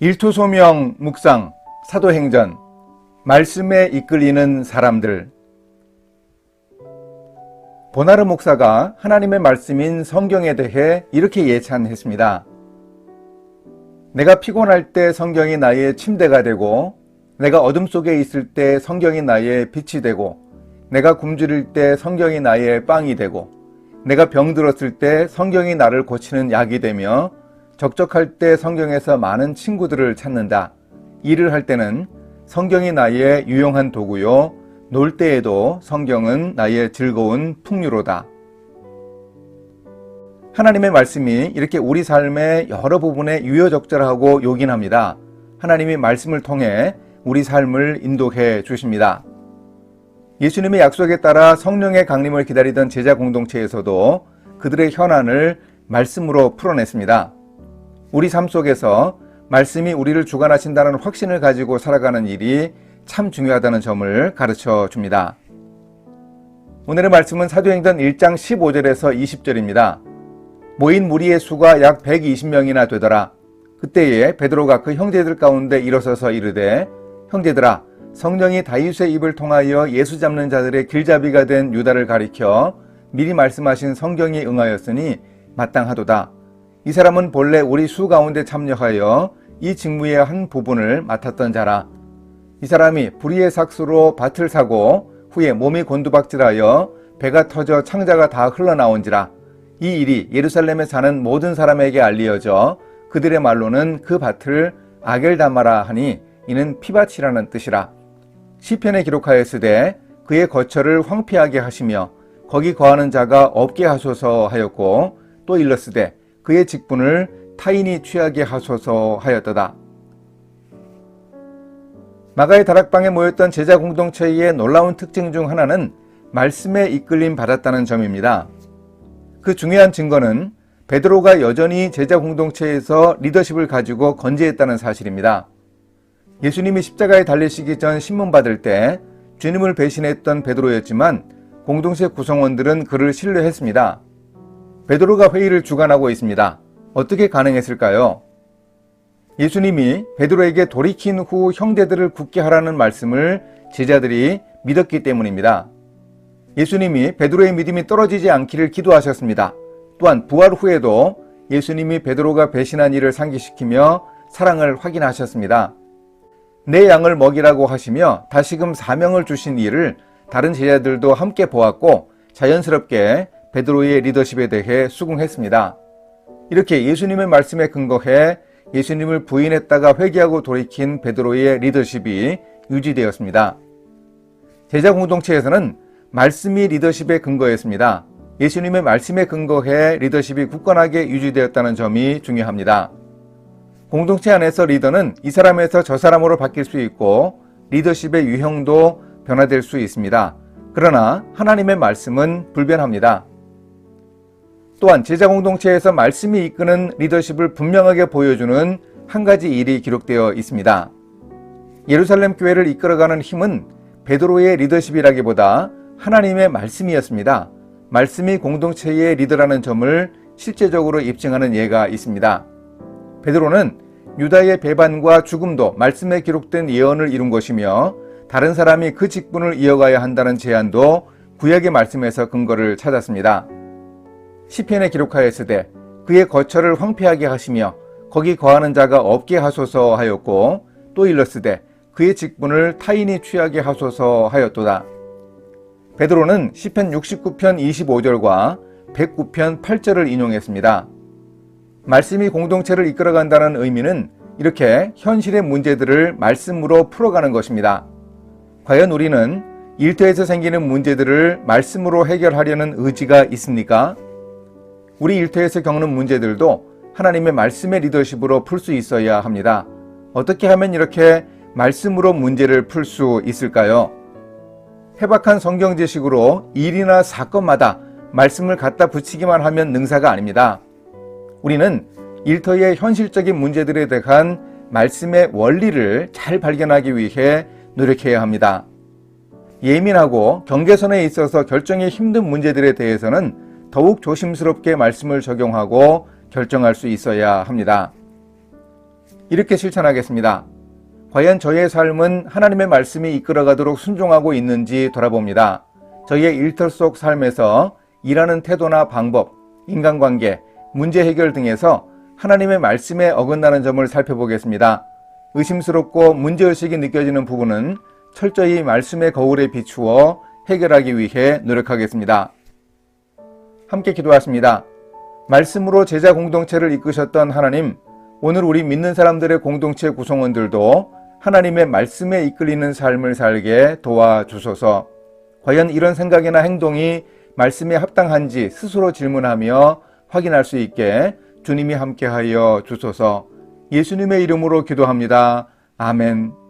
일토소명 묵상 사도행전 말씀에 이끌리는 사람들. 보나르 목사가 하나님의 말씀인 성경에 대해 이렇게 예찬했습니다. 내가 피곤할 때 성경이 나의 침대가 되고, 내가 어둠 속에 있을 때 성경이 나의 빛이 되고, 내가 굶주릴 때 성경이 나의 빵이 되고, 내가 병들었을 때 성경이 나를 고치는 약이 되며, 적적할 때 성경에서 많은 친구들을 찾는다. 일을 할 때는 성경이 나의 유용한 도구요, 놀 때에도 성경은 나의 즐거운 풍류로다. 하나님의 말씀이 이렇게 우리 삶의 여러 부분에 유효적절하고 요긴합니다. 하나님이 말씀을 통해 우리 삶을 인도해 주십니다. 예수님의 약속에 따라 성령의 강림을 기다리던 제자 공동체에서도 그들의 현안을 말씀으로 풀어냈습니다. 우리 삶 속에서 말씀이 우리를 주관하신다는 확신을 가지고 살아가는 일이 참 중요하다는 점을 가르쳐 줍니다. 오늘의 말씀은 사도행전 1장 15절에서 20절입니다. 모인 무리의 수가 약 120명이나 되더라. 그때에 베드로가 그 형제들 가운데 일어서서 이르되, 형제들아, 성령이 다윗의 입을 통하여 예수 잡는 자들의 길잡이가 된 유다를 가리켜 미리 말씀하신 성경이 응하였으니 마땅하도다. 이 사람은 본래 우리 수 가운데 참여하여 이 직무의 한 부분을 맡았던 자라. 이 사람이 불의의 삭수로 밭을 사고 후에 몸이 곤두박질하여 배가 터져 창자가 다 흘러나온지라. 이 일이 예루살렘에 사는 모든 사람에게 알리어져 그들의 말로는 그 밭을 아겔다마라 하니 이는 피밭이라는 뜻이라. 시편에 기록하였으되 그의 거처를 황폐하게 하시며 거기 거하는 자가 없게 하소서 하였고, 또 일렀으되 그의 직분을 타인이 취하게 하소서 하였도다. 마가의 다락방에 모였던 제자 공동체의 놀라운 특징 중 하나는 말씀에 이끌림 받았다는 점입니다. 그 중요한 증거는 베드로가 여전히 제자 공동체에서 리더십을 가지고 건재했다는 사실입니다. 예수님이 십자가에 달리시기 전 신문받을 때 주님을 배신했던 베드로였지만 공동체 구성원들은 그를 신뢰했습니다. 베드로가 회의를 주관하고 있습니다. 어떻게 가능했을까요? 예수님이 베드로에게 돌이킨 후 형제들을 굳게 하라는 말씀을 제자들이 믿었기 때문입니다. 예수님이 베드로의 믿음이 떨어지지 않기를 기도하셨습니다. 또한 부활 후에도 예수님이 베드로가 배신한 일을 상기시키며 사랑을 확인하셨습니다. 내 양을 먹이라고 하시며 다시금 사명을 주신 일을 다른 제자들도 함께 보았고 자연스럽게 베드로의 리더십에 대해 수긍했습니다. 이렇게 예수님의 말씀에 근거해 예수님을 부인했다가 회개하고 돌이킨 베드로의 리더십이 유지되었습니다. 제자 공동체에서는 말씀이 리더십의 근거였습니다. 예수님의 말씀에 근거해 리더십이 굳건하게 유지되었다는 점이 중요합니다. 공동체 안에서 리더는 이 사람에서 저 사람으로 바뀔 수 있고 리더십의 유형도 변화될 수 있습니다. 그러나 하나님의 말씀은 불변합니다. 또한 제자 공동체에서 말씀이 이끄는 리더십을 분명하게 보여주는 한 가지 일이 기록되어 있습니다. 예루살렘 교회를 이끌어가는 힘은 베드로의 리더십이라기보다 하나님의 말씀이었습니다. 말씀이 공동체의 리더라는 점을 실제적으로 입증하는 예가 있습니다. 베드로는 유다의 배반과 죽음도 말씀에 기록된 예언을 이룬 것이며 다른 사람이 그 직분을 이어가야 한다는 제안도 구약의 말씀에서 근거를 찾았습니다. 시편에 기록하였으되 그의 거처를 황폐하게 하시며 거기 거하는 자가 없게 하소서 하였고, 또 일렀으되 그의 직분을 타인이 취하게 하소서 하였도다. 베드로는 시편 69편 25절과 109편 8절을 인용했습니다. 말씀이 공동체를 이끌어간다는 의미는 이렇게 현실의 문제들을 말씀으로 풀어가는 것입니다. 과연 우리는 일터에서 생기는 문제들을 말씀으로 해결하려는 의지가 있습니까? 우리 일터에서 겪는 문제들도 하나님의 말씀의 리더십으로 풀 수 있어야 합니다. 어떻게 하면 이렇게 말씀으로 문제를 풀 수 있을까요? 해박한 성경 지식으로 일이나 사건마다 말씀을 갖다 붙이기만 하면 능사가 아닙니다. 우리는 일터의 현실적인 문제들에 대한 말씀의 원리를 잘 발견하기 위해 노력해야 합니다. 예민하고 경계선에 있어서 결정이 힘든 문제들에 대해서는 더욱 조심스럽게 말씀을 적용하고 결정할 수 있어야 합니다. 이렇게 실천하겠습니다. 과연 저의 삶은 하나님의 말씀이 이끌어가도록 순종하고 있는지 돌아봅니다. 저희의 일터 속 삶에서 일하는 태도나 방법, 인간관계, 문제 해결 등에서 하나님의 말씀에 어긋나는 점을 살펴보겠습니다. 의심스럽고 문제의식이 느껴지는 부분은 철저히 말씀의 거울에 비추어 해결하기 위해 노력하겠습니다. 함께 기도하십니다. 말씀으로 제자 공동체를 이끄셨던 하나님, 오늘 우리 믿는 사람들의 공동체 구성원들도 하나님의 말씀에 이끌리는 삶을 살게 도와주소서. 과연 이런 생각이나 행동이 말씀에 합당한지 스스로 질문하며 확인할 수 있게 주님이 함께하여 주소서. 예수님의 이름으로 기도합니다. 아멘.